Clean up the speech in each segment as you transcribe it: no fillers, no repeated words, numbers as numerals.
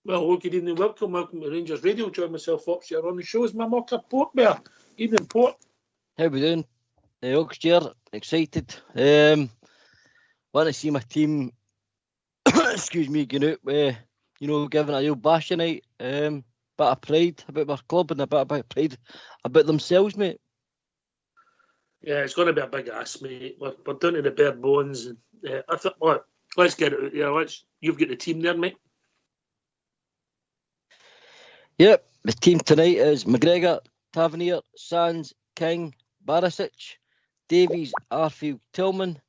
Well, hello, good evening, welcome to Rangers Radio. Join myself, Fox, here on the show is my mocker, Port Bear. Evening, Port. How we doing? Oxford, excited. Want to see my team, excuse me, going out with, giving a real bash tonight. Bit of pride about our club and a bit of pride about themselves, mate. Yeah, it's going to be a big ass, mate. We're down to the bare bones. And I thought, well, let's get it out there. You've got the team there, mate. Yep, the team tonight is McGregor, Tavernier, Sands, King, Barisic, Davies, Arfield, Tillman,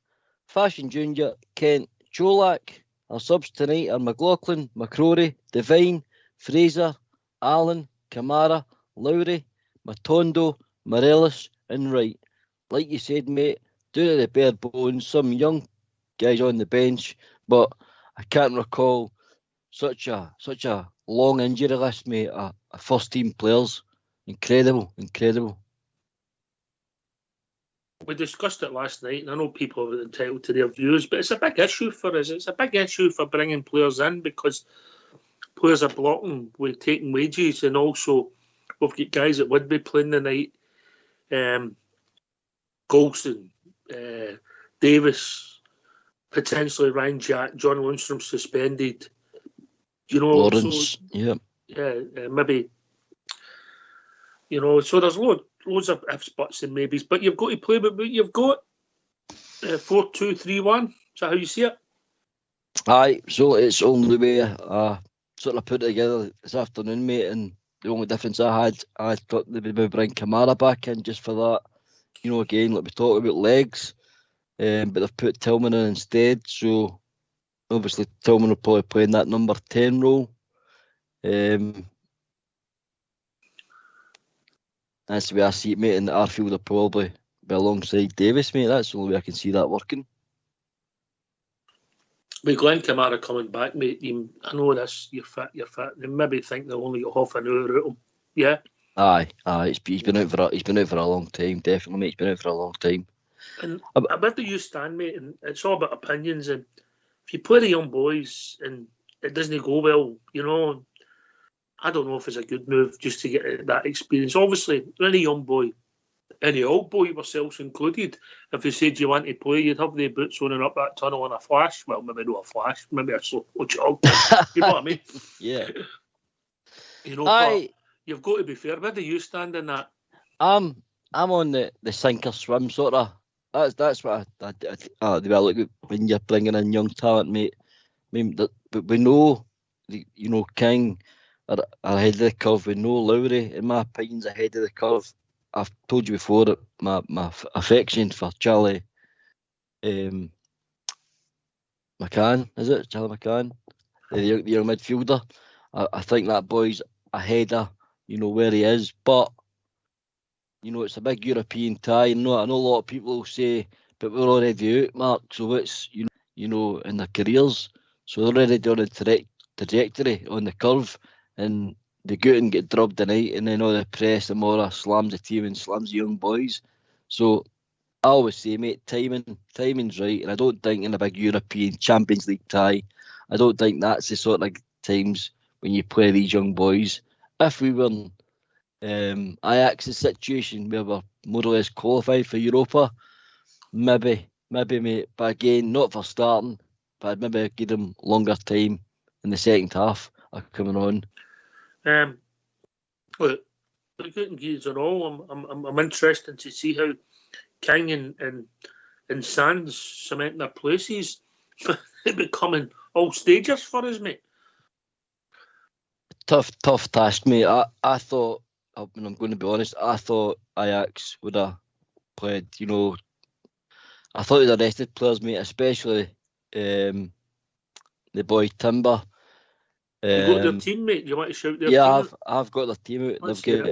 Fashion Junior, Kent, Cholak. Our subs tonight are McLaughlin, McCrory, Devine, Fraser, Allen, Kamara, Lowry, Matondo, Morelos and Wright. Like you said, mate, down to the bare bones, some young guys on the bench, but I can't recall such a long injury list, mate. A first team players. Incredible. We discussed it last night, and I know people are entitled to their views, but it's a big issue for us. It's a big issue for bringing players in because players are blocking with taking wages, and also we've got guys that would be playing tonight. Golston, Davis, potentially Ryan Jack, John Lundstrom suspended. Lawrence, so, maybe. So there's loads of ifs, buts and maybes, but you've got to play with what you've got. 4-2-3-1. Is that how you see it? Aye, so it's only way I sort of put it together this afternoon, mate, and the only difference I thought they would bring Kamara back in just for that. Again, like we talked about legs, but they've put Tillman in instead, so obviously Tillman will probably play in that number 10 role. That's the way I see it, mate, and Arfield will probably be alongside Davis, mate. That's the only way I can see that working. With Glenn Kamara coming back, mate, I know this, you're fit. They maybe think they'll only get half an hour out of him. Yeah? Aye. He's been out for a long time, definitely, mate. He's been out for a long time. And where do you stand, mate? And it's all about opinions. And if you play the young boys and it doesn't go well, I don't know if it's a good move just to get that experience. Obviously, any young boy, any old boy, yourselves included, if you said you want to play, you'd have the boots on and up that tunnel in a flash. Well, maybe not a flash, maybe a slow jog. You know what I mean? Yeah. But you've got to be fair. Where do you stand in that? I'm on the sink or swim sort of. That's what I look at when you're bringing in young talent, mate. I mean, but we know, King are ahead of the curve. We know Lowry, in my opinion, is ahead of the curve. I've told you before that my affection for Charlie McCann, is it? Charlie McCann, the young midfielder. I think that boy's ahead of, where he is. But, it's a big European tie. I know a lot of people will say, but we're already out, Mark. So it's, in their careers. So they're already on a trajectory on the curve. And they go and get drubbed tonight, and then all the press and more slams the team and slams the young boys. So I always say, mate, timing's right, and I don't think in a big European Champions League tie, I don't think that's the sort of times when you play these young boys. If we were in Ajax's situation where we're more or less qualified for Europa, maybe, mate. But again, not for starting, but I'd maybe give them longer time in the second half of coming on. Look, we couldn't give it all. I'm interested to see how King and Sands cement their places. They're becoming all stagers for us, mate. Tough task, mate. I thought, when I'm going to be honest, I thought Ajax would have played, I thought they'd arrested players, mate, especially the boy Timber. You got their team, mate? You want to shout their team? Yeah, I've got their team out. They've got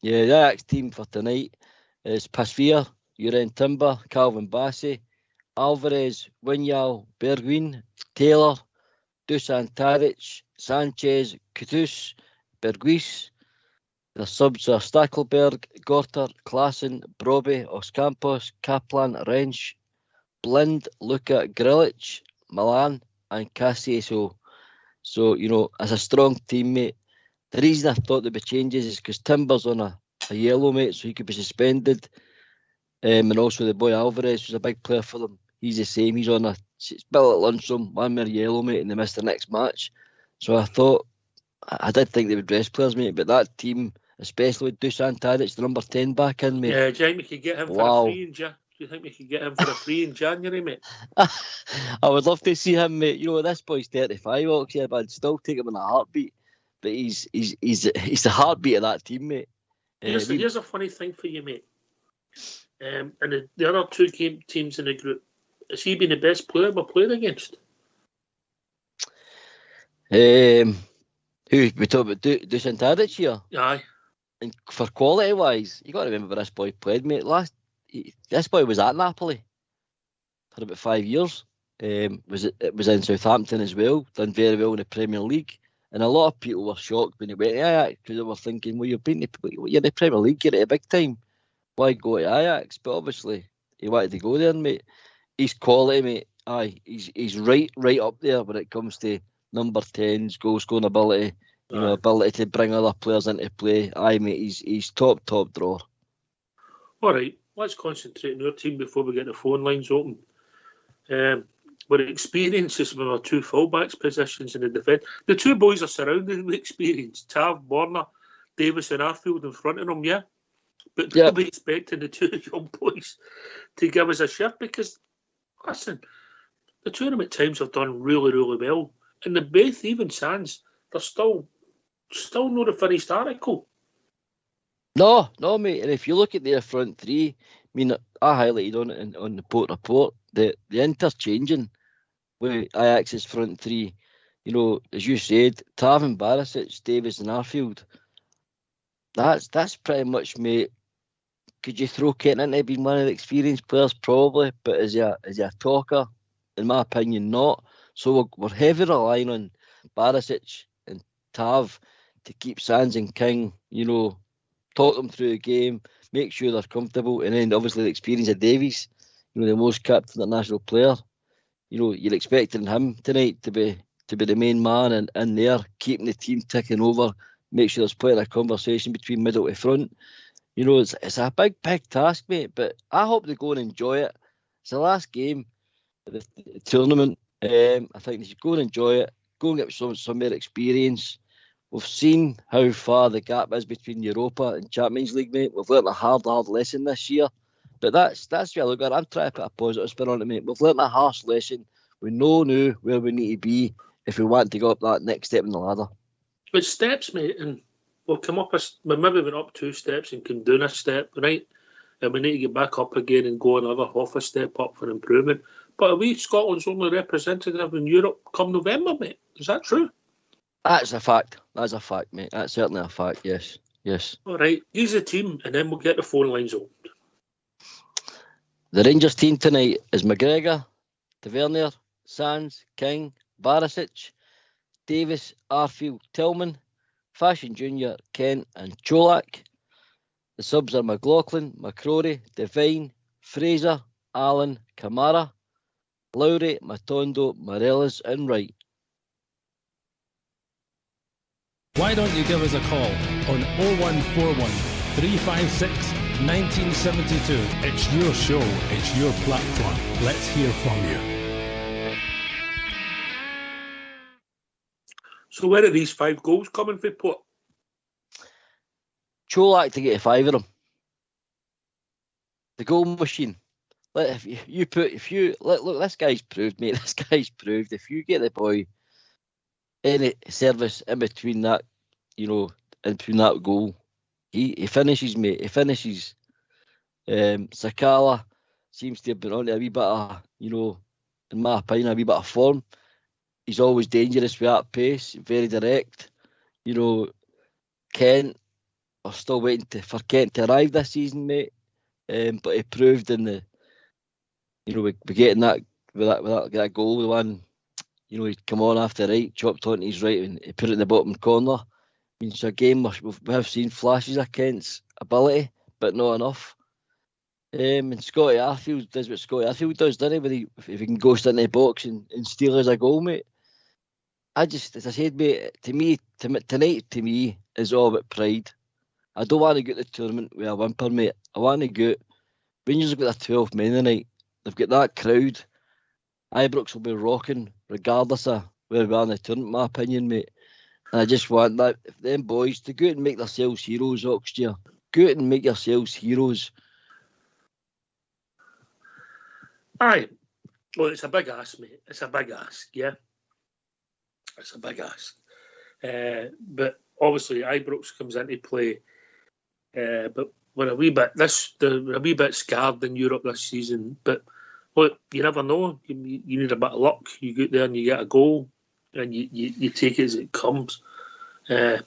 the Ajax team for tonight is Pasveer, Uren Timber, Calvin Bassey, Alvarez, Winyal, Bergwijn, Taylor, Dusan Tadic, Sanchez, Kutus, Berghuis. The subs are Stackelberg, Gorter, Klassen, Broby, Oscampos, Kaplan, Rensch, Blind, Luka, Grilic, Milan and Cassius. So So, as a strong team, mate, the reason I thought there'd be changes is because Timber's on a yellow, mate, so he could be suspended. And also the boy Alvarez, who's a big player for them, he's the same. He's on it's Bill at Lundstrom, one more yellow, mate, and they missed the next match. So I thought, I did think they would rest players, mate, but that team, especially with Dusan Tadic, the number 10 back in, mate. Yeah, do you think we could get him for a free in January? Do you think we could get him for a free in January, mate? I would love to see him, mate. This boy's 35, Oxy, but I'd still take him in a heartbeat. But he's the heartbeat of that team, mate. Here's a funny thing for you, mate. And the other two teams in the group, has he been the best player we're playing against? Who we talk about? Dusan Tadic here? Aye. And for quality wise, you got to remember where this boy played, mate. This boy was at Napoli for about 5 years. It was in Southampton as well. Done very well in the Premier League, and a lot of people were shocked when he went to Ajax because they were thinking, "Well, you're in the Premier League, you're at a big time. Why go to Ajax?" But obviously, he wanted to go there, mate. He's quality, mate. Aye, he's right up there when it comes to number 10s, goal scoring ability. Ability to bring other players into play. Aye, mate, he's top drawer. All right, let's concentrate on our team before we get the phone lines open. With experiences with our two fullbacks positions in the defence. The two boys are surrounded with experience. Tav, Warner, Davis and Arfield in front of them, yeah? But don't be expecting the two young boys to give us a shift because, listen, the two of them at times have done really, really well. And the both, even Sands, they're still not a finished article. No, mate. And if you look at their front three, I mean, I highlighted on it on the Port report, the interchanging with Ajax's front three, as you said, Tav and Barisic, Davis and Arfield, that's pretty much, mate. Could you throw Kent into being one of the experienced players? Probably, but is he a talker? In my opinion, not. So we're heavy relying on Barisic and Tav to keep Sands and King, talk them through the game, make sure they're comfortable, and then obviously the experience of Davies, the most capped international player. You're expecting him tonight to be the main man and there, keeping the team ticking over, make sure there's plenty of conversation between middle to front. It's a big task, mate, but I hope they go and enjoy it. It's the last game of the tournament. I think they should go and enjoy it, go and get some more experience. We've seen how far the gap is between Europa and Champions League, mate. We've learnt a hard lesson this year. But that's where I look at it. I'm trying to put a positive spin on it, mate. We've learnt a harsh lesson. We know now where we need to be if we want to go up that next step in the ladder. It's steps, mate, and we'll come up. We maybe went up 2 steps and come down a step, right? And we need to get back up again and go another half a step up for improvement. But are we Scotland's only representative in Europe come November, mate? Is that true? That's a fact. That's a fact, mate. That's certainly a fact, yes. All right, use the team and then we'll get the phone lines opened. The Rangers team tonight is McGregor, Tavernier, Sands, King, Barisic, Davis, Arfield, Tillman, Fashion Jr., Kent and Cholak. The subs are McLaughlin, McCrory, Devine, Fraser, Allen, Kamara, Lowry, Matondo, Morelos and Wright. Why don't you give us a call on 0141 356 1972. It's your show, it's your platform. Let's hear from you. So where are these 5 goals coming from, Port? Cholak to get 5 of them. The goal machine. Look, this guy's proved, mate. This guy's proved. If you get the boy any service in between that, in between that goal, he finishes, mate. He finishes. Sakala seems to have been on to a wee bit of, in my opinion, a wee bit of form. He's always dangerous with that pace, very direct. Kent, we're still waiting for Kent to arrive this season, mate. But he proved in the, we're getting that with that goal, the one, he'd come on after right, chopped onto his right, and he put it in the bottom corner. I mean, it's a game we have seen flashes of Kent's ability, but not enough. And Scotty Arfield does what Scotty Arfield does, doesn't he? If he can ghost into the box and steal as a goal, mate. as I said, mate, tonight to me is all about pride. I don't want to get the tournament with a whimper, mate. I want to go. Rangers have got their 12 men tonight. They've got that crowd. Ibrox will be rocking, regardless of where we are in the tournament, in my opinion, mate. And I just want that them boys to go out and make themselves heroes next year. Go out and make yourselves heroes. Aye. Well, it's a big ask, mate. It's a big ask, yeah. It's a big ask. But obviously, Ibrox comes into play. But we're a wee bit scared in Europe this season. But look, you never know. You need a bit of luck. You get there and you get a goal, and you take it as it comes. It's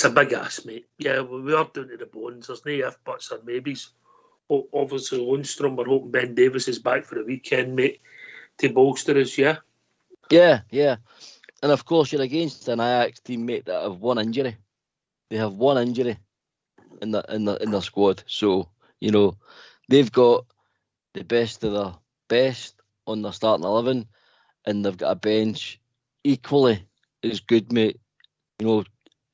a big ask, mate. Yeah, we are down to the bones. There's no if, buts, or maybes. Obviously, Lundstrom, we're hoping Ben Davies is back for the weekend, mate, to bolster us, yeah? Yeah. And of course, you're against an Ajax team, mate, that have one injury. They have one injury in their squad. So, you know, they've got the best of their best on their starting 11, and they've got a bench equally as good, mate. You know,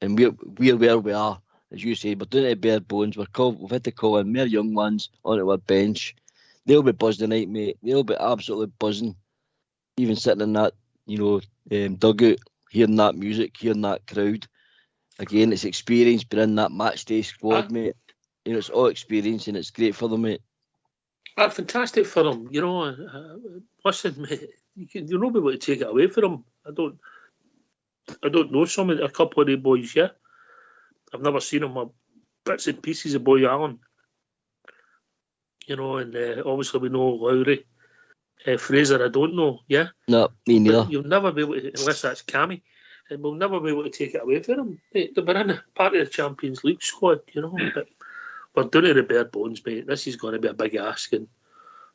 and we're where we are, as you say. We're doing it bare bones. We've had to call in more young ones onto our bench. They'll be buzzed tonight, mate. They'll be absolutely buzzing. Even sitting in that, dugout, hearing that music, hearing that crowd. Again, it's experience, being in that match day squad, mate. You know, it's all experience, and it's great for them, mate. That's fantastic for them. You know, listen, mate, you'll not be able to take it away from them. I don't know a couple of the boys, yeah. I've never seen them. Bits and pieces of Boy Allen. You know, and obviously we know Lowry. Fraser, I don't know, yeah? No, me neither. But you'll never be able to, unless that's Cammy, and we'll never be able to take it away from them. They're in part of the Champions League squad, you know. But we're doing it the bare bones, mate. This is going to be a big ask, and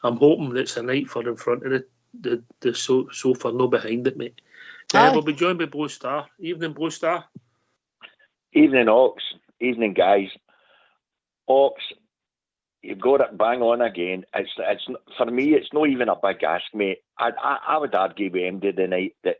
I'm hoping it's a night for in front of the sofa, no behind it, mate. We'll be joined by Blue Star. Evening, Blue Star. Evening, Ox. Evening, guys. Ox, you've got it bang on again. It's for me, it's not even a big ask, mate. I would argue with MD tonight that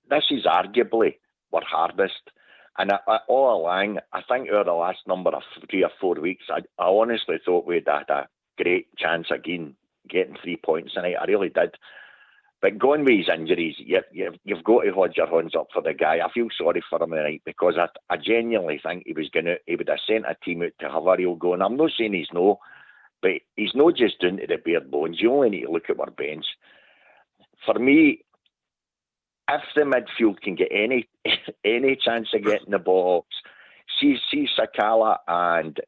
this is arguably our hardest. And all along, I think over the last number of 3 or 4 weeks, I honestly thought we'd had a great chance again getting 3 points tonight. I really did. But going with his injuries, you've got to hold your hands up for the guy. I feel sorry for him tonight because I genuinely think he would have sent a team out to have a real go. And I'm not saying he's no, but he's not just doing to the bare bones. You only need to look at our bench. For me, if the midfield can get any chance of getting the ball, see Sakala and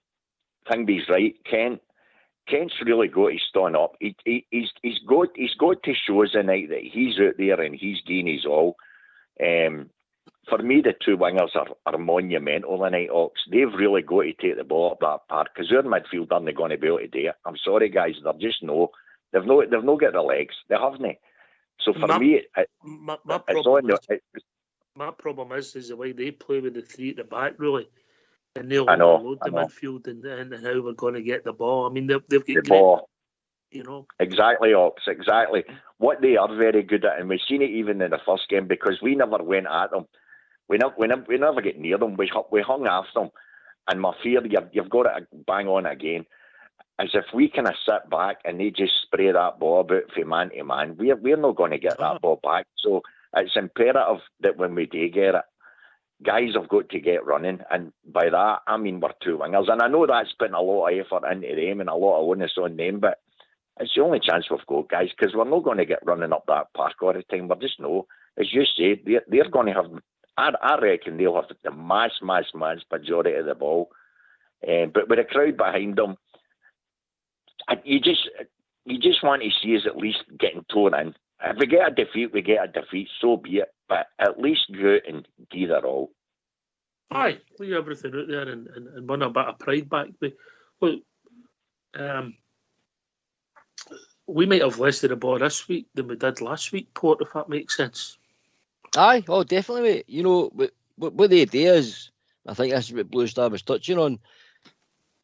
Thingby's right, Kent's really got to stand up. He's got to show us tonight that he's out there and he's giving his all. For me, the two wingers are monumental tonight, Ox. They've really got to take the ball up that park because their midfield aren't going to be able to do it. I'm sorry, guys, they're just no. They've not got the legs. They haven't. So for me, my problem is the way they play with the three at the back, really. And they'll overload the midfield and how we're going to get the ball. I mean, they've got the great ball. You know. Exactly, Ox, exactly. What they are very good at, and we've seen it even in the first game, because we never went at them. We never get near them. We hung after them. And my fear, you've got to bang on again, as if we kind of sit back and they just spray that ball about from man to man. We're not going to get that ball back. So it's imperative that when we do get it, guys have got to get running, and by that I mean we're two wingers. And I know that's putting a lot of effort into them and a lot of onus on them, but it's the only chance we've got, guys, because we're not going to get running up that park all the time. We're just no. As you say, they're going to have. I reckon they'll have the mass majority of the ball, but with a crowd behind them, you just want to see us at least getting torn in. If we get a defeat, we get a defeat, so be it. But at least go out and give it all. Aye, leave everything out there and win a bit of pride back. Look, we might have less of the ball this week than we did last week, Port, if that makes sense. Aye, definitely, mate. You know, what the idea is, I think this is what Blue Star was touching on.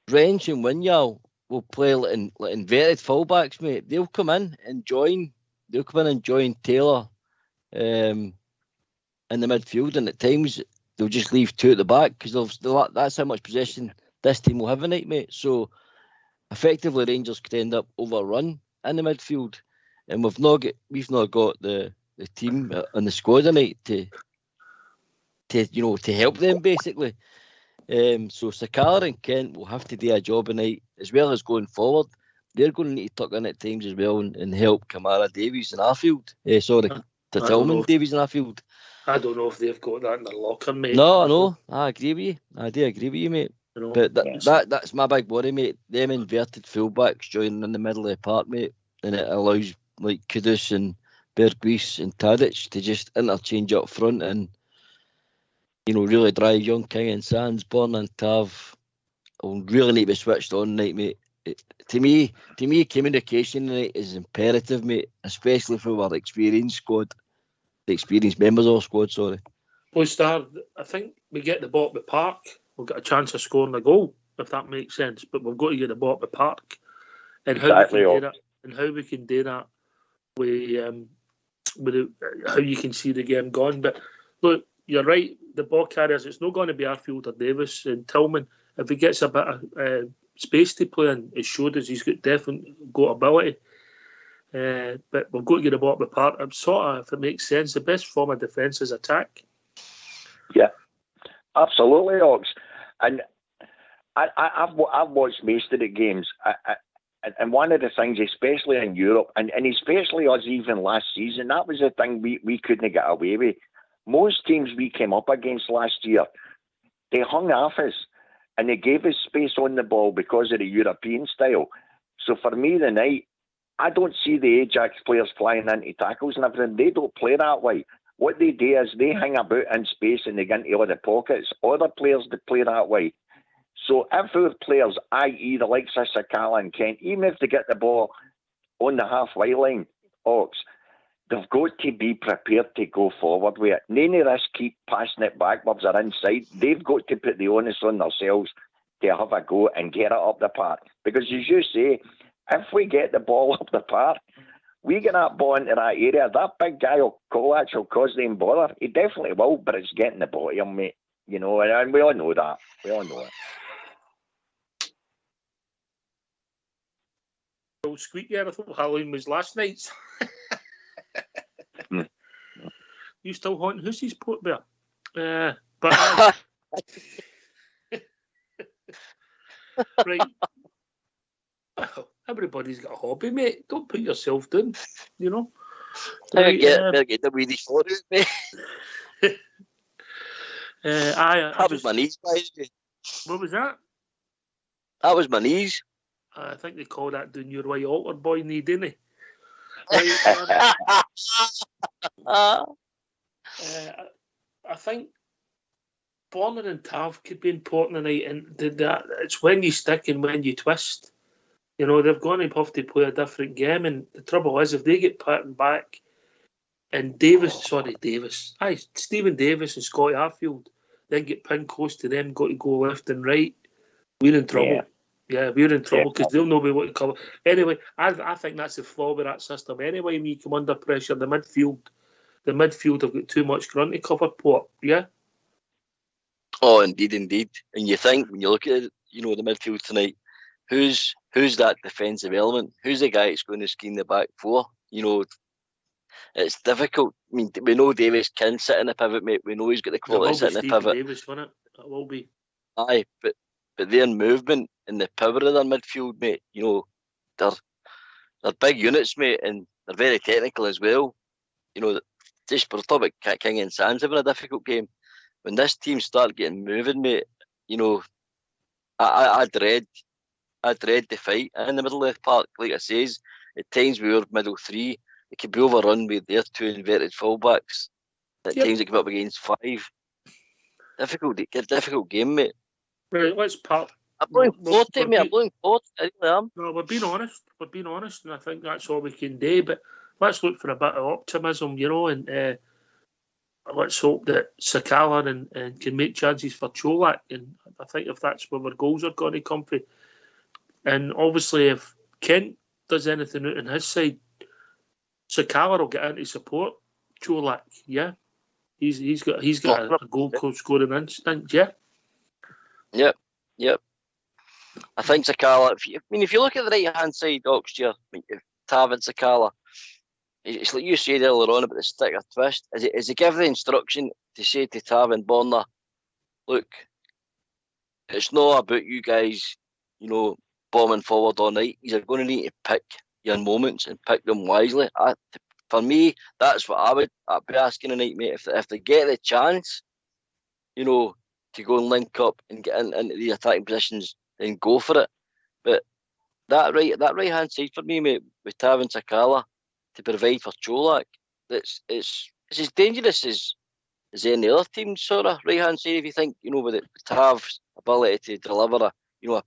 Wrench and Winyal will play like inverted fullbacks, mate. They'll come in and join they'll come in and join Taylor in the midfield, and at times they'll just leave two at the back because that's how much possession this team will have tonight, mate. So effectively, Rangers could end up overrun in the midfield, and we've not got the team and the squad tonight to help them basically. So Sakala and Kent will have to do a job tonight, as well as going forward. They're going to need to tuck in at times as well and help Kamara Davies and Arfield. Tillman Davies and Arfield. I don't know if they've got that in their locker, mate. No, I agree with you. I do agree with you, mate. But that's my big worry, mate. Them inverted fullbacks joining in the middle of the park, mate, and it allows like Kudus and Berghuis and Tadic to just interchange up front and really drive young King and Sandsborn and Tav. Will really need to be switched on tonight, mate. To me, communication tonight is imperative, mate, especially for our experienced squad, the experienced members of our squad. Sorry. Well, Star, I think we get the ball at the park, we'll get a chance of scoring a goal, if that makes sense. But we've got to get the ball at the park, and how we can do that, with how you can see the game going. But look, you're right. The ball carriers, it's not going to be Arfield or Davis and Tillman. If he gets a bit of space to play in, it showed us he's definitely got ability. But we've got to get the ball at the park. I'm sort of, if it makes sense, the best form of defence is attack. Yeah, absolutely, Ox. And I've watched most of the games, and one of the things, especially in Europe, and especially us even last season, that was the thing we couldn't get away with. Most teams we came up against last year, they hung off us, and they gave us space on the ball because of the European style. So for me tonight, I don't see the Ajax players flying into tackles and everything. They don't play that way. What they do is they hang about in space and they get into all the pockets. Other players that play that way. So if our players, i.e. the likes of Sakala and Kent, even if they get the ball on the halfway line, Ox, they've got to be prepared to go forward with it. None of this keep passing it backwards or inside. They've got to put the onus on themselves to have a go and get it up the park. Because as you say, if we get the ball up the park, we get that ball into that area, that big guy, Kovac, will cause them bother. He definitely will, but it's getting the ball to him, mate. And we all know that. We all know it. Well, squeak there, I thought Halloween was last night's. You still haunting Hoosie's Port Bear? But right. Everybody's got a hobby, mate. Don't put yourself down, Right, better get the weedy short out, mate. That was my knees, by the way. What was that? That was my knees. I think they call that doing your white altar boy knee, didn't they? Right, I think Bonner and Tav could be important tonight, and it's when you stick and when you twist. They're going to have to play a different game, and the trouble is, if they get patted back, and Stephen Davis and Scotty Arfield then get pinned close to them, got to go left and right, we're in trouble. Yeah, we're in trouble because they'll not be able to cover. Anyway, I think that's the flaw with that system. Anyway, when you come under pressure, the midfield have got too much ground to cover, Port. Yeah. Oh, indeed. And you think when you look at it, the midfield tonight, who's that defensive element? Who's the guy that's going to scheme the back four? It's difficult. I mean, we know Davis can sit in the pivot, mate. We know he's got the quality to sit in the pivot. Davis, won't it? It will be. Aye, but their movement and the power of their midfield, mate, they're big units, mate, and they're very technical as well. Just we're talking about King and Sands having a difficult game. When this team start getting moving, mate, I dread the fight in the middle of the park. Like I says, at times we were middle three. It could be overrun with their two inverted fullbacks. At times it could be up against five. Difficult game, mate. Right, let's pop. I'm looking forward to it, mate. I'm looking forward to it. I really am. No, we're being honest, and I think that's all we can do. But let's look for a bit of optimism, and let's hope that Sakala and can make chances for Cholak. And I think if that's where our goals are going to come from. And obviously, if Kent does anything out on his side, Sakala will get into support Čolak. Yeah, he's got a goal scoring instinct. Yeah. Yep. I think Sakala. If you look at the right hand side, Oxtear, Tav and Sakala, it's like you said earlier on about the stick or twist. Is he give the instruction to say to Tav and Borna, look, it's not about you guys, bombing forward all night. You're going to need to pick your moments and pick them wisely. For me, that's what I'd be asking tonight, mate. If they get the chance, to go and link up and get into the attacking positions, then go for it. But that right hand side for me, mate, with Tav and Sakala to provide for Čolak, it's as dangerous as any other team sort of right hand side. If you think, with Tav's ability to deliver a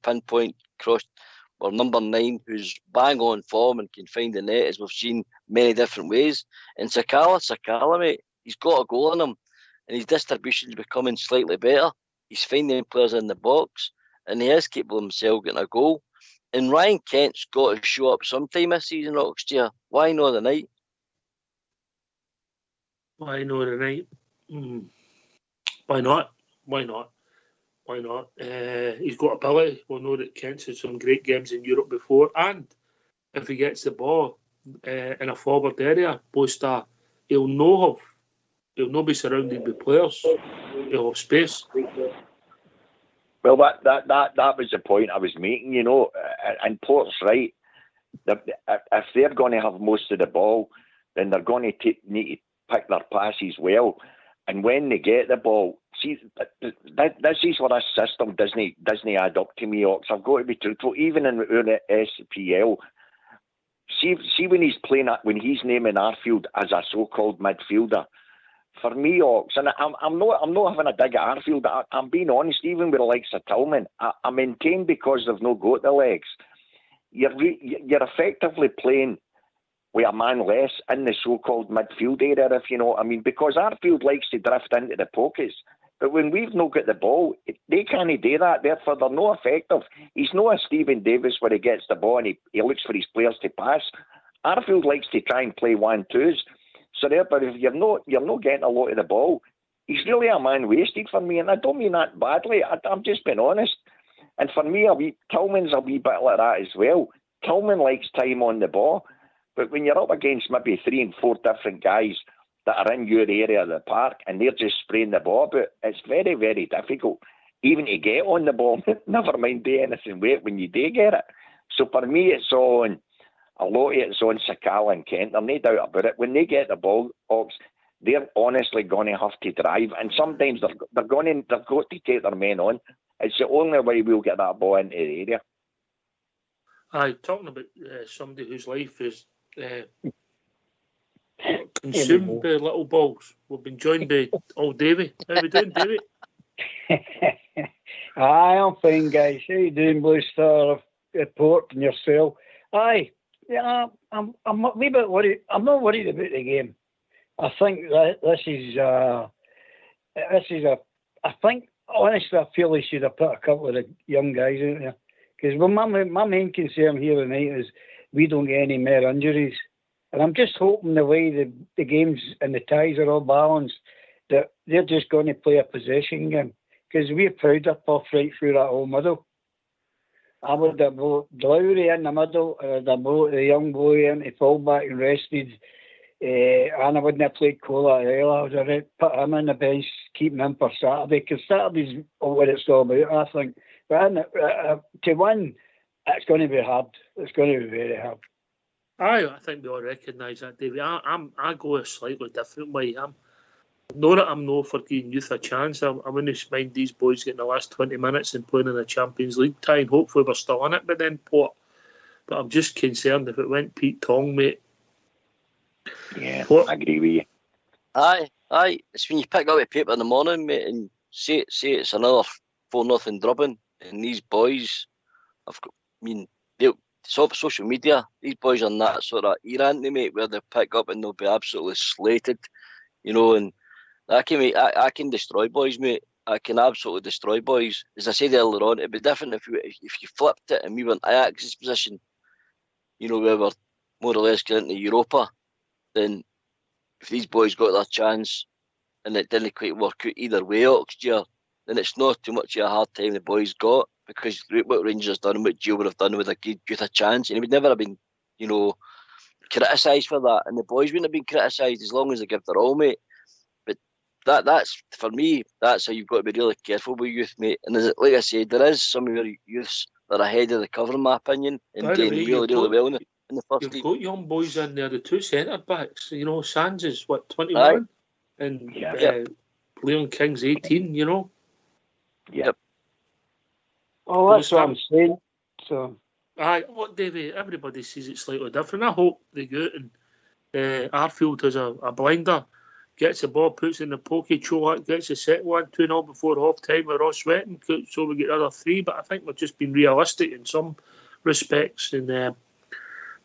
pinpoint cross, or number 9 who's bang on form and can find the net, as we've seen many different ways. And Sakala, mate, he's got a goal in him, and his distribution's becoming slightly better. He's finding players in the box, and he is capable of himself getting a goal. And Ryan Kent's got to show up sometime this season, Oxtear. Why not tonight? Why not tonight? Why not? He's got ability. We'll know that Kent's had some great games in Europe before, and if he gets the ball in a forward area, Bosta, he'll not be surrounded by players. He'll have space. Well, that was the point I was making, and Port's right. If they're going to have most of the ball, then they're going to need to pick their passes well. And when they get the ball, see, this is where this system doesn't add up to me, Ox. I've got to be truthful. Even in the SPL, see when he's playing, when he's naming Arfield as a so-called midfielder. For me, Ox, and I'm not having a dig at Arfield. I'm being honest. Even with the likes of Tillman, I maintain because they've not got the legs. You're effectively playing with a man less in the so-called midfield area, if you know what I mean, because Arfield likes to drift into the pockets. But when we've not got the ball, they can't do that. Therefore, they're not effective. He's not a Stephen Davis where he gets the ball and he looks for his players to pass. Arfield likes to try and play 1-2s. So therefore, if you're not getting a lot of the ball, he's really a man wasted for me. And I don't mean that badly. I'm just being honest. And for me, Tillman's a wee bit like that as well. Tillman likes time on the ball. But when you're up against maybe 3 and 4 different guys that are in your area of the park and they're just spraying the ball about, it's very, very difficult even to get on the ball. Never mind do anything with it when you do get it. So for me, it's on a lot of it's on Sakala and Kent. There's no doubt about it. When they get the ball, Ox, they're honestly going to have to drive, and sometimes they've got to take their men on. It's the only way we'll get that ball into the area. Talking about somebody whose life is consumed by little balls. We've been joined by old Davy. How are we doing, Davy? Aye, I'm fine, guys. How you doing, Blue Star Report and yourself? Aye, yeah, I'm a wee bit worried. I'm not worried about the game. I think that this is a. I think honestly, I feel they should have put a couple of the young guys in there, because my main concern here tonight is we don't get any more injuries. And I'm just hoping the way the games and the ties are all balanced, that they're just going to play a possession game, because we're proud of Puff right through that whole middle. I would have brought Lowry in the middle, and I'd have brought the young boy in to fall back and rested, and I wouldn't have played Cola earlier. I would have put him on the bench, keeping him for Saturday, because Saturday's what it's all about, I think. But to win, it's going to be hard. It's going to be very hard. I think we all recognise that, David. I go a slightly different way. I'm not for giving youth a chance. I wouldn't mind these boys getting the last 20 minutes and playing in a Champions League tie, and hopefully we're still in it by then, Port. But I'm just concerned if it went Pete Tong, mate. Yeah, Port. I agree with you. Aye. It's when you pick up a paper in the morning, mate, and say it's another 4-0 drubbing, and these boys, it's off social media. These boys are in that sort of era, mate, where they pick up and they'll be absolutely slated, and I can destroy boys, mate. I can absolutely destroy boys. As I said earlier on, it'd be different if you flipped it and we were in Ajax's position, where we're more or less getting into Europa. then if these boys got their chance and it didn't quite work out either way next year, then it's not too much of a hard time the boys got, because what Rangers done, what Gio would have done with a chance, and he would never have been, criticised for that, and the boys wouldn't have been criticised as long as they give their all, mate. But that's for me, that's how you've got to be really careful with youth, mate. And like I said, there is some of your youths that are ahead of the curve, in my opinion, and doing really well in the first team. You've got young boys in there, the two centre backs. Sands is 21, and Leon King's 18. Yep. Oh, that's what I'm saying. So. Davey, everybody sees it slightly different. I hope they go out and Arfield has a blinder, gets the ball, puts in the pocket, Cholak gets the second one, 2-0 before half time. We're all sweating, so we get the other 3. But I think we're just being realistic in some respects. And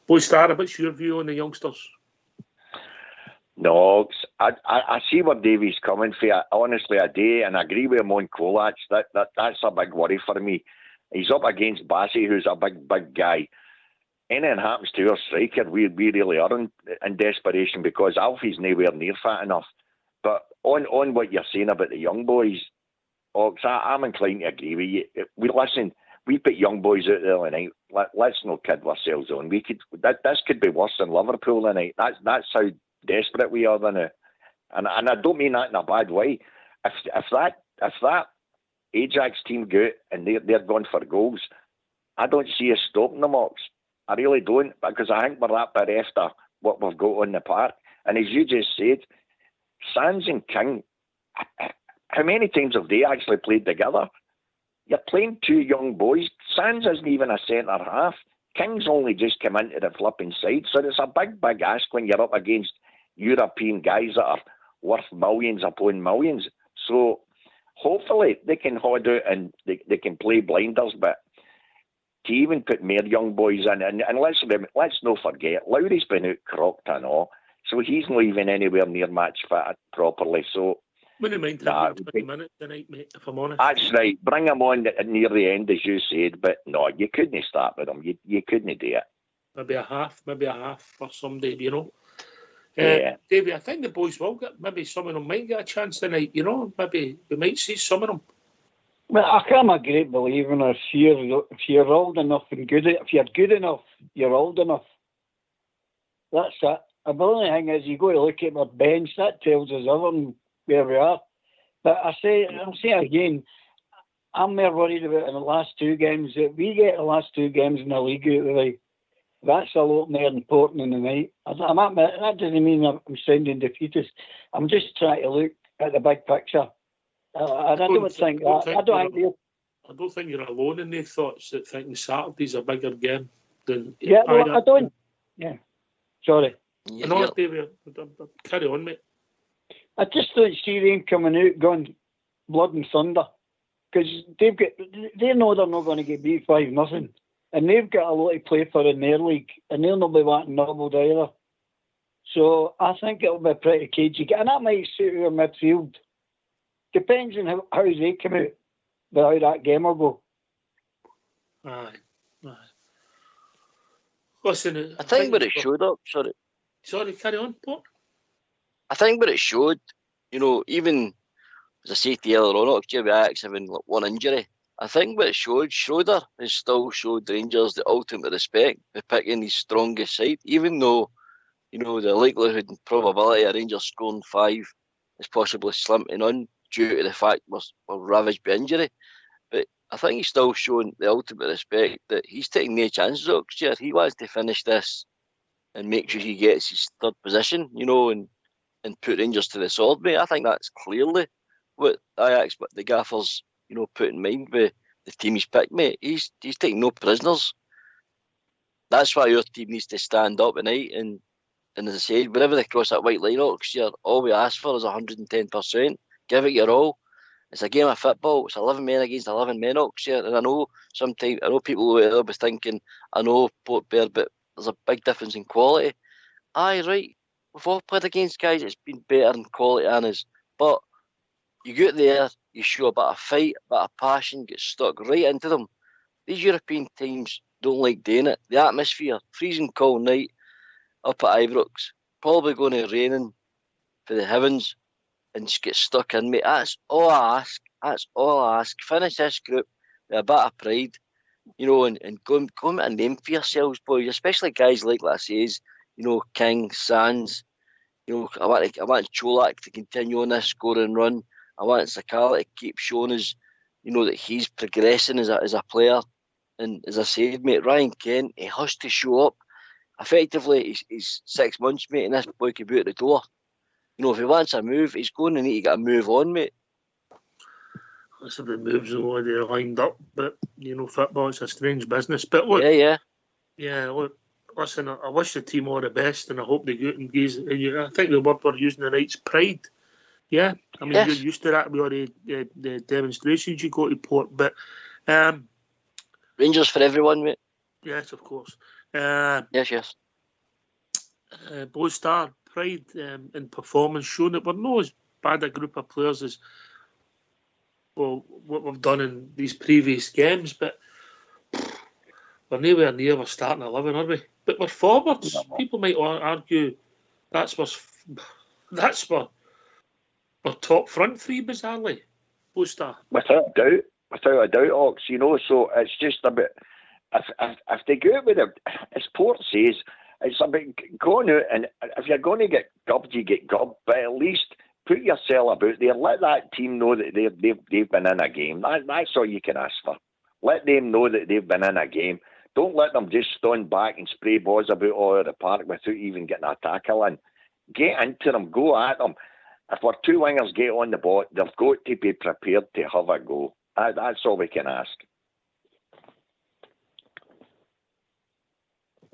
boys, Star, what's your view on the youngsters? No, I see where Davey's coming from. Honestly, I do, and I agree with him on Colac. That's a big worry for me. He's up against Bassey, who's a big guy. Anything happens to our striker, we really are in desperation, because Alfie's nowhere near fat enough. But on what you're saying about the young boys, Ox, I'm inclined to agree with you. We put young boys out there tonight. Let's not kid ourselves on. This could be worse than Liverpool tonight. That's how desperate we are now. And I don't mean that in a bad way. If that Ajax team go out and they're going for goals, I don't see us stopping them, Ox. I really don't, because I think we're that bit after what we've got on the park. And as you just said, Sands and King, how many times have they actually played together? You're playing two young boys. Sands isn't even a centre half. King's only just come into the flipping side. So it's a big ask when you're up against European guys that are worth millions upon millions. So hopefully they can hold out and they can play blinders, but to even put more young boys in, and let's not forget, Lowry's been out crocked and all, so he's not even anywhere near match fit properly. So wouldn't mind having 20 minutes tonight, mate, if I'm honest. That's right. Bring him on near the end, as you said, but no, you couldn't start with him. You couldn't do it. Maybe a half for somebody, Yeah. Davey, I think the boys will maybe some of them might get a chance tonight, maybe we might see some of them. Well, I'm a great believer in if you're old enough and good, if you're good enough, you're old enough. That's it. The only thing is, you go to look at our bench, that tells us where we are. But I'll say again, I'm more worried about in the last 2 games. If we get the last 2 games in the league out of the way, that's a lot more important than the night. That doesn't mean I'm sounding defeatist. I'm just trying to look at the big picture. I don't think you're alone in the thoughts that thinking Saturday's a bigger game than. Yeah, no, I don't. Yeah, sorry. Yeah. No, David, carry on, mate. I just don't see them coming out going blood and thunder, because they know they're not going to get beat 5-0, and they've got a lot to play for in their league, and they'll not be wanting nobbled either. So I think it'll be pretty cagey, and that might suit our midfield. Depends on how they come out, but how that game will go. Aye. Listen, I think what it showed up. Sorry, carry on, Paul. I think what it showed, even as I said to you earlier on, with Ajax having one injury, I think what it showed, Schroeder has still showed Rangers the ultimate respect for picking his strongest side, even though, the likelihood and probability of Rangers scoring 5 is possibly slimming on due to the fact we're ravaged by injury. But I think he's still showing the ultimate respect that he's taking no chances next year. He wants to finish this and make sure he gets his 3rd position, and put Rangers to the sword, mate. I think that's clearly what Ajax, what the gaffers, put in mind with the team he's picked, mate. He's taking no prisoners. That's why your team needs to stand up tonight and as I said, whenever they cross that white line next year, all we ask for is 110%. Give it your all. It's a game of football. It's 11 men against 11 men next year. And I know people will be thinking, I know Port Bear, but there's a big difference in quality. Aye, right. We've all played against guys that's been better in quality than us. But you get there, you show a bit of fight, a bit of passion, get stuck right into them. These European teams don't like doing it. The atmosphere, freezing cold night up at Ibrox. probably going to raining for the heavens and just get stuck in, mate. That's all I ask. That's all I ask. Finish this group with a bit of pride, you know, and go and make a name for yourselves, boys. Especially guys like I says, you know, King, Sands. You know, I want Cholak to continue on this scoring run. I want Sakala to keep showing us, you know, that he's progressing as a player. And as I said, mate, Ryan Kent, he has to show up. Effectively, he's 6 months, mate, and this boy could be out the door. You know, if he wants a move, he's going to need to get a move on, mate. That's a bit moves already lined up, but you know, football, it's a strange business. But look, look, listen, I wish the team all the best, and I hope they go out and gaze. I think the word we're using tonight's pride. Yeah, I mean, you're used to that with all the demonstrations you go to Port, but Rangers for everyone, mate. Yes, of course. Yes. Blue Star, pride in performance, showing that we're not as bad a group of players as what we've done in these previous games, but we're nowhere near we're starting 11, are we? But we're forwards. People might argue that's we're top front three, bizarrely. Blue Star. Without a doubt, Ox. You know, so it's just a bit. If they go out with it, as Port says, it's about going out, and if you're going to get gubbed, you get gubbed. But at least put yourself about there. Let that team know that they've been in a game. That's all you can ask for. Let them know that they've been in a game. Don't let them just stand back and spray balls about all over the park without even getting a tackle in. Get into them. Go at them. If our two wingers get on the ball, they've got to be prepared to have a go. That's all we can ask.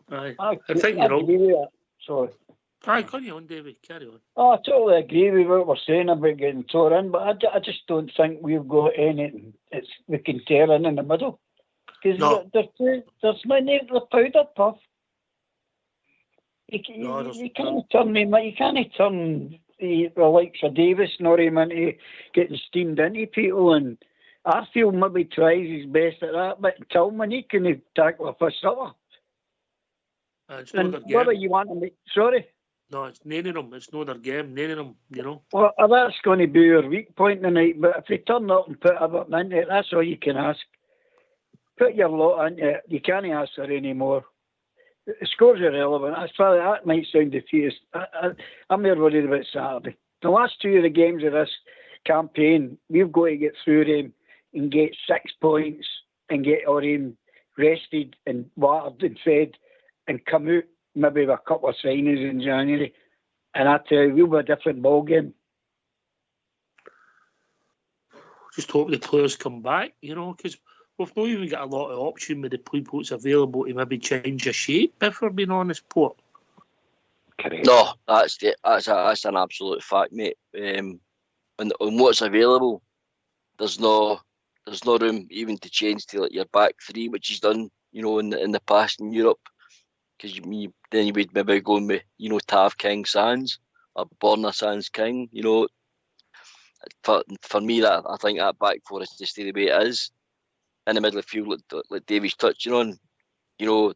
I think you're all. Sorry. Carry on, David. Carry on. I totally agree with what we're saying about getting tore in, but I just don't think we've got anything we can tear in the middle. Because there's many of the powder puff. You can't turn him. You can't turn the likes of Davis nor him into getting steamed into people. And Arfield maybe tries his best at that, but Tillman, he couldn't tackle a first upper. And whether you want to make, sorry? No, it's none of them. It's not their game. None of them, you know. Well, that's going to be your weak point tonight. But if they turn up and put everything into it, that's all you can ask. Put your lot into it. You can't ask for any more. The scores are irrelevant. That might sound defeatist. I'm more worried about Saturday. The last two of the games of this campaign, we've got to get through them and get 6 points and get our aim rested and watered and fed and come out maybe with a couple of signings in January. And I tell you, we'll be a different ball game. Just hope the players come back, you know, because we've not even got a lot of option with the people that's available to maybe change your shape, if we're being honest, Port. No, that's an absolute fact, mate. And what's available, there's no room even to change to like your back three, which is done, you know, in the past in Europe. Because then you would maybe go with, you know, Tav King Sands or Borna Sands King. You know, for me, that I think that back four is to stay the way it is. In the middle of the field, like Davies touching on, you know,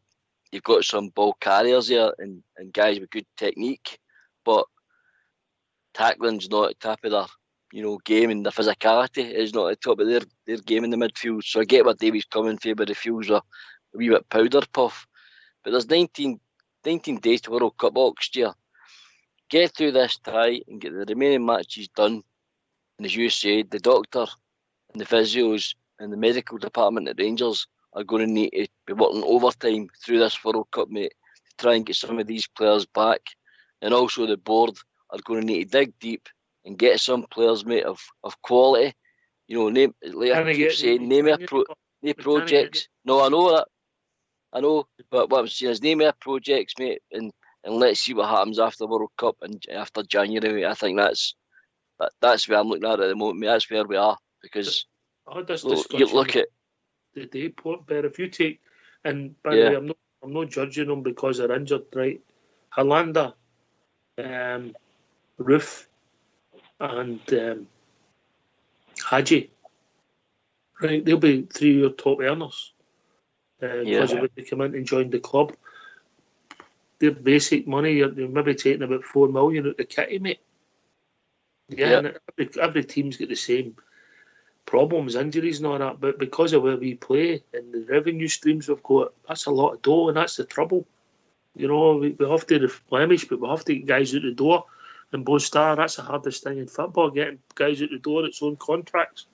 you've got some ball carriers there and guys with good technique, but tackling's not at the top of their, you know, game, and the physicality is not at the top of their game in the midfield. So I get where Davies coming from, but the field's a wee bit powder puff. But there's 19 days to World Cup next year. Get through this tie and get the remaining matches done. And as you said, the doctor and the physios and the medical department at Rangers are going to need to be working overtime through this World Cup, mate, to try and get some of these players back. And also the board are going to need to dig deep and get some players, mate, of quality. You know, name projects. No, I know that. I know, but what I'm saying is name our projects, mate, and let's see what happens after the World Cup and after January, mate. I think that's where I'm looking at the moment, mate. That's where we are, because you look at the day, Port Bear. If you take, and by the way, I'm not judging them because they're injured, right? Hollander, Roof, and Hadji, right? They'll be 3 of your top earners. Because of what they come in and join the club. their basic money, you're maybe taking about 4 million out the kitty, mate. Yeah, and every team's got the same problems, injuries and all that, but because of where we play and the revenue streams we've got, that's a lot of dough, and that's the trouble. You know, we have to replenish, but we have to get guys out the door. And Bo Star, that's the hardest thing in football, getting guys out the door, its own contracts.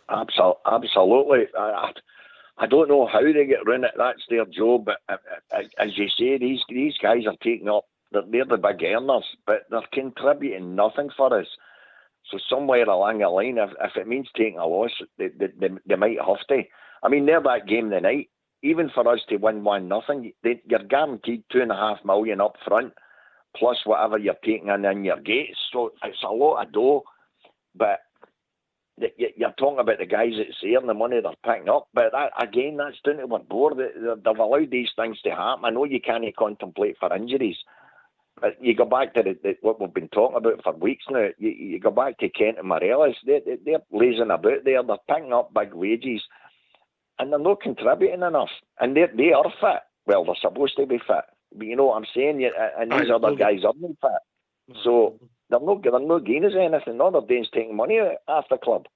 Absolutely. I don't know how they get run it. That's their job. But as you say, these guys are taking up. They're the big earners, but they're contributing nothing for us. So somewhere along the line, if it means taking a loss, they might have to. I mean, they're that game tonight. Even for us to win 1-0, you're guaranteed $2.5 million up front, plus whatever you're taking in your gates. So it's a lot of dough. But you're talking about the guys that's there and the money they're picking up. But again, that's down to our board. They've allowed these things to happen. I know you can't contemplate for injuries. But you go back to what we've been talking about for weeks now. You go back to Kent and Morelos. They're lazing about there. They're picking up big wages. And they're not contributing enough. And they are fit. Well, they're supposed to be fit. But you know what I'm saying? And these other guys aren't fit. So they're not gaining us anything. All they're doing is taking money off the club.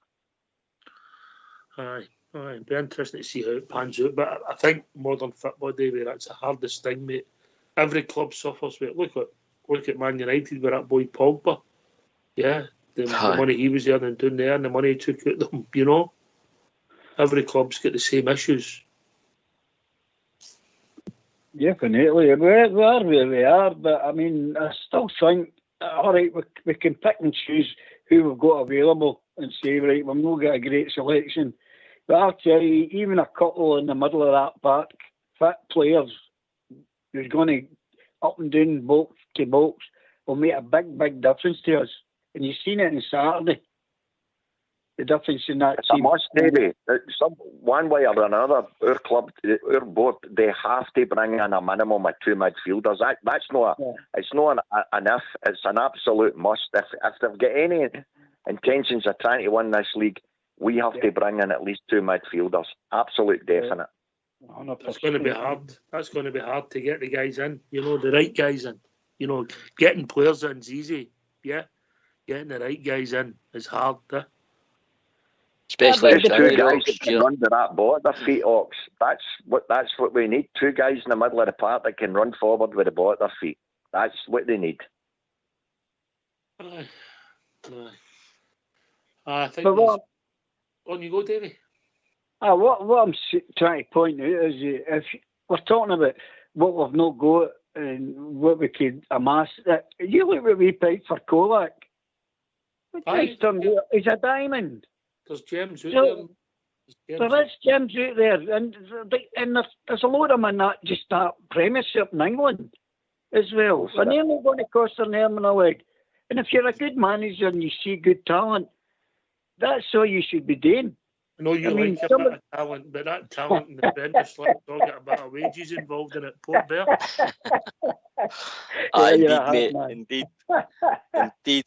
Aye. It'd be interesting to see how it pans out. But I think modern football, David, that's the hardest thing, mate. Every club suffers with it. Look at Man United with that boy Pogba. Yeah, the money he was earning down there and the money he took out them, you know. Every club's got the same issues. Definitely. We are where we are, but I mean, I still think, all right, we can pick and choose who we've got available and say, right, we've not got a great selection. But I'll tell you, even a couple in the middle of that park, fit players who's going to up and down box to box will make a big, big difference to us. And you've seen it on Saturday. The difference in that it's team. A must, maybe. One way or another, our club, our board, they have to bring in a minimum of 2 midfielders. That's not. It's not an if. It's an absolute must. If they've got any intentions of trying to win this league, we have to bring in at least 2 midfielders. Absolute definite. 100%. That's going to be hard. That's going to be hard to get the guys in. You know, the right guys in. You know, getting players in is easy. Yeah, getting the right guys in is hard. Especially if 2 guys that can run to that ball at their feet, Ox. That's what we need. 2 guys in the middle of the park that can run forward with the ball at their feet. That's what they need. I think. On you go, Davey. What I'm trying to point out is if we're talking about what we've not got and what we could amass, you look what we paid for Kolak. He's a diamond. There's gems out there. There is gems out there, and there's a lot of them in that Premiership in England as well. And they're not going to cost an arm and a leg. And if you're a good manager and you see good talent, that's all you should be doing. I know you like a bit of talent, but that talent in the Premiership will get a bit of wages involved in it. Port Bear. Indeed, mate. Indeed.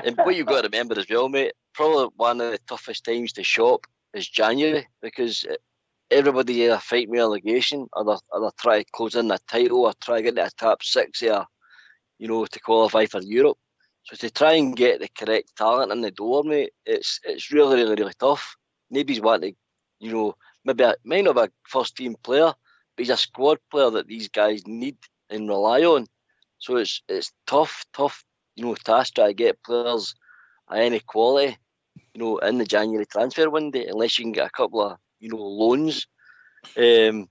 And what you've got to remember as well, mate, probably one of the toughest times to shop is January, because everybody either fight with relegation or they're trying to close in a title or try to get to a top 6 here, you know, to qualify for Europe. So to try and get the correct talent in the door, mate, it's really, really, really tough. Nobody's wanting to, you know, maybe might not be a first team player, but he's a squad player that these guys need and rely on. So it's tough, you know, task trying to get players of any quality, you know, in the January transfer window, unless you can get a couple of, you know, loans. But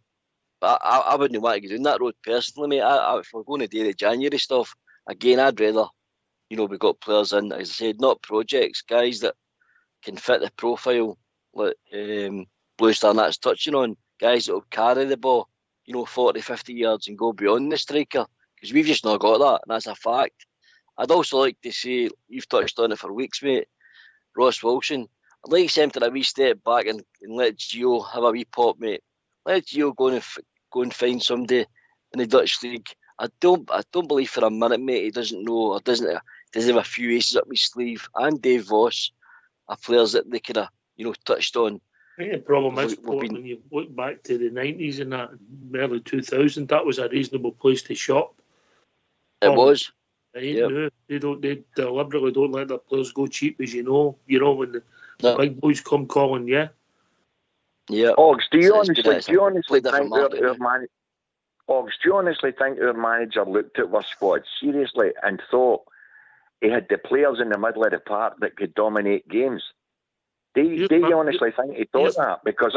I wouldn't want to go down that road personally, mate. If we're going to do the January stuff, again, I'd rather, you know, we got players in, as I said, not projects, guys that can fit the profile, like Blue Star and that's touching on, guys that will carry the ball, you know, 40, 50 yards and go beyond the striker, because we've just not got that, and that's a fact. I'd also like to say, you've touched on it for weeks, mate, Ross Wilson. I'd like to see him to a wee step back and let Gio have a wee pop, mate. Let Gio go and find somebody in the Dutch league. I don't believe for a minute, mate, he doesn't know or doesn't have a few aces up his sleeve. And Dave Voss are players that they could have, you know, touched on I think the problem is, We've been- when you look back to the 90s and that, early 2000, that was a reasonable place to shop. It was. They ain't Yep. new. They deliberately don't let their players go cheap, as you know. You know, when the No. big boys come calling, yeah. Yeah. Ogs, do you It's been a honestly completely different think market, our mate. manager? Ogs, do you honestly think our manager looked at our squad seriously and thought he had the players in the middle of the park that could dominate games? Do you honestly think he thought that? Because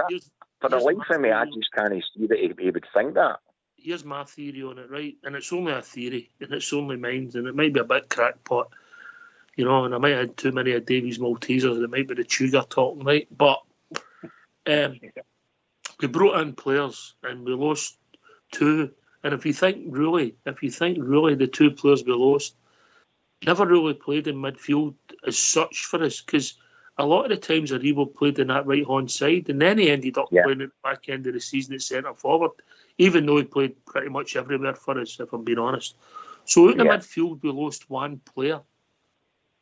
for the life of me, I just can't see that he would think that. Here's my theory on it, right? And it's only a theory, and it's only mine, and it might be a bit crackpot, you know, and I might have had too many of Davies Maltesers, and it might be the Tudor talking, right? But we brought in players, and we lost two. And if you think really, the two players we lost never really played in midfield as such for us, because a lot of the times Aribo played in that right-hand side, and then he ended up playing at the back end of the season at centre-forward, even though he played pretty much everywhere for us, if I'm being honest. So out in the midfield, we lost one player.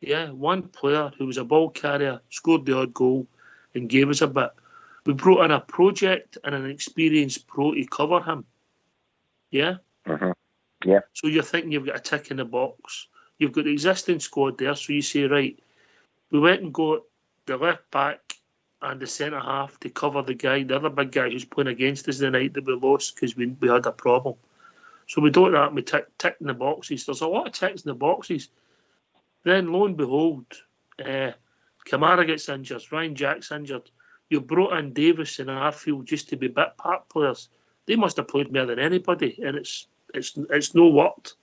Yeah, one player who was a ball carrier, scored the odd goal, and gave us a bit. We brought in a project and an experienced pro to cover him. Yeah? Mm-hmm. Yeah. So you're thinking you've got a tick in the box. You've got the existing squad there, so you say, right, we went and got the left back and the centre half to cover the other big guy who's playing against us the night that we lost because we had a problem. So we do that and we tick in the boxes. There's a lot of ticks in the boxes. Then lo and behold, Kamara gets injured, Ryan Jack's injured. You brought in Davis and Arfield just to be bit part players. They must have played more than anybody, and it's no worked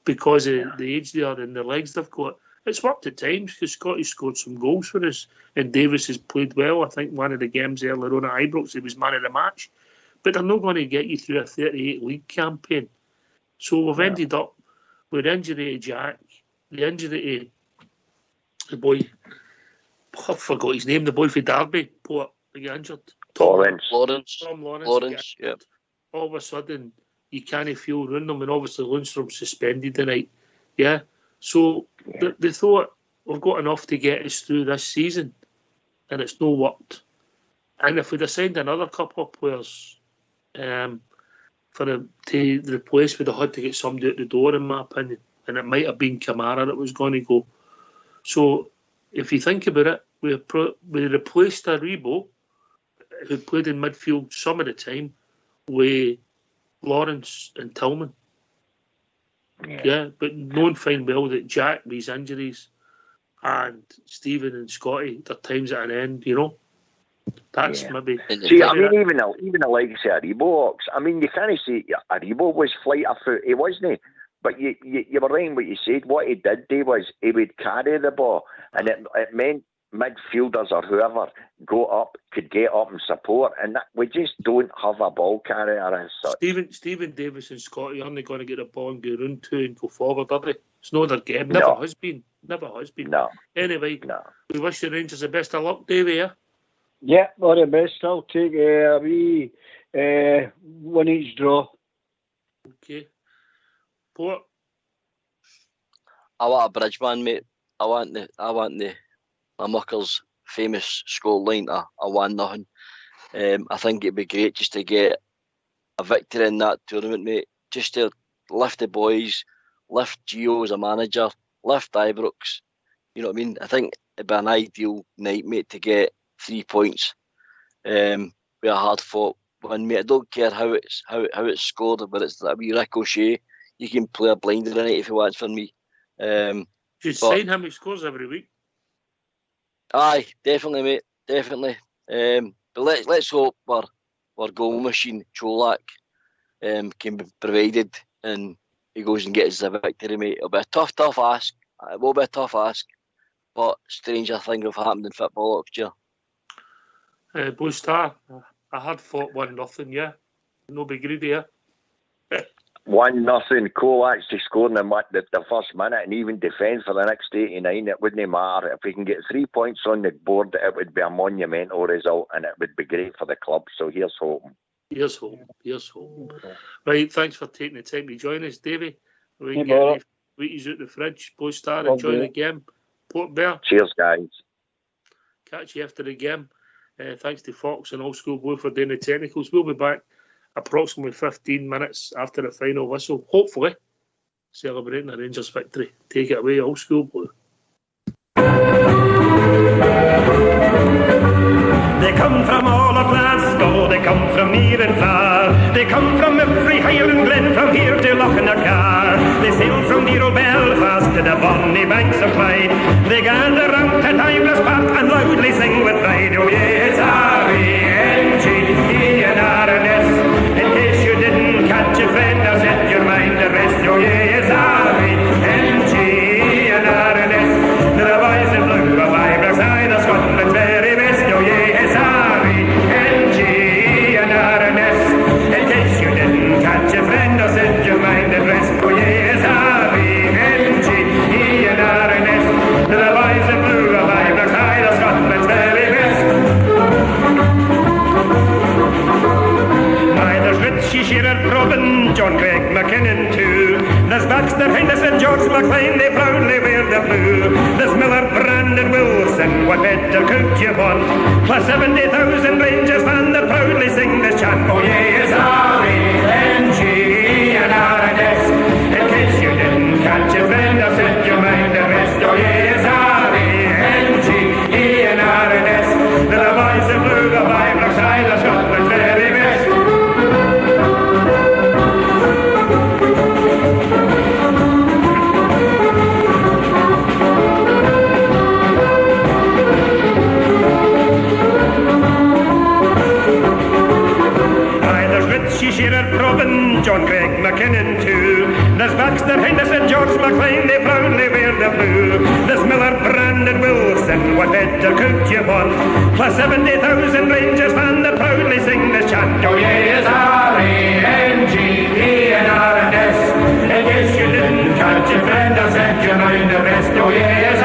because of the age they are and the legs they've got. It's worked at times because Scotty scored some goals for us, and Davis has played well. I think one of the games earlier on at Ibrox, he was man of the match. But they're not going to get you through a 38 league campaign. So we've ended up with injury to Jack, the injury to the boy, I forgot his name, the boy for Derby, Port, they get injured. Tom Lawrence, yeah. All of a sudden, you can't feel around them, and obviously Lundstrom's suspended tonight. Yeah. So they thought, we've got enough to get us through this season, and it's no worked. And if we'd have signed another couple of players to replace, we'd have had to get somebody out the door, in my opinion. And it might have been Kamara that was going to go. So if you think about it, we replaced Aribo, who played in midfield some of the time, with Lawrence and Tillman. Yeah, but knowing fine well that Jack, with his injuries, and Stephen and Scotty, their time's at an end, you know. That's maybe... See, I mean, even the likes of Aribo, I mean, you can't say Aribo was flight of foot. He wasn't. But you were right in what you said. What he did do was he would carry the ball, and it meant midfielders or whoever could get up and support, and we just don't have a ball carrier as such. Stephen Davis and Scotty aren't going to get the ball and go round to and go forward, are they? It's not their game. Never has been. No. Anyway, we wish the Rangers the best of luck, Davey. Yeah, all the best. I'll take a wee one each draw. Okay. Port. I want a Bridgeman, mate. I want the Muckers' famous score line a 1-0. I think it'd be great just to get a victory in that tournament, mate. Just to lift the boys, lift Gio as a manager, lift Ibrox. You know what I mean? I think it'd be an ideal night, mate, to get 3 points. With a hard fought win, mate. I don't care how it's scored, but it's a wee ricochet. You can play a blinder in it if you want for me. Just sign him, he scores every week. Aye, definitely, mate. Definitely. But let's hope our goal machine, Cholak, can be provided and he goes and gets the victory, mate. It'll be a tough ask. It will be a tough ask. But stranger things have happened in football last year. Blue Star, I had fought 1-0, yeah. No big greedy, yeah. 1-0. Cole actually scored in the first minute and even defend for the next 89. It wouldn't matter. If we can get 3 points on the board, it would be a monumental result and it would be great for the club. So here's hoping. Here's hoping. Right, thanks for taking the time to join us, Davey. We can get wheaties out the fridge, Blue Star, enjoy the game. Port Bear. Cheers, guys. Catch you after the game. Thanks to Fox and Old School Blue for doing the technicals. We'll be back approximately 15 minutes after the final whistle, hopefully celebrating a Rangers victory. Take it away, Old School Blue. They come from all of Glasgow, they come from near and far. They come from every Highland glen, from here to Lochnacar. They sail from dear old Belfast to the bonny banks of Clyde. They gather round to Ajax Part and loudly sing with pride. Oh yes, R-E-N-G-E-N-R-N-S. In case you didn't catch a friend, I'll set your mind at rest. Oh yes, R-E-N-G-E-N-R-N-S. The boys in blue of Ibrox, aye, the Scotland's very best. Oh yes, R-E-N-G-E-N-R-N-S. In case you didn't catch a friend, I'll set your mind at rest. Oh yes, R-E-N-G-E-N-R-N-S. The boys in blue of Ibrox, aye, the Scotland's very best. Aye, there's Richie Shearer, Robin, John Craig McKinnon too. There's Baxter, Henderson, George McLean, they proudly wear the blue. There's Miller, Brandon, Wilson, what better could you want? Plus 70,000 Rangers fans that proudly sing this chant. Oh yes, R-E-N-G-E-N-R-N-S. In case you didn't catch a friend, I'll set your mind at rest. Oh yes, R-E-N-G-E-N-R-N-S. The boys in blue, the Ibrox, aye, the Scotland's very best. Richie Shearer, Robin, John Craig McKinnon too. There's Baxter, Henderson, George McLean, they proudly wear the blue. There's Miller, Brandon, Wilson, what better could you want? Plus 70,000 Rangers fans that proudly sing this chant. Oh yes, R-E-N-G-E-N-R-N-S. In case you didn't catch a friend, I'll set your mind at rest. Oh yes,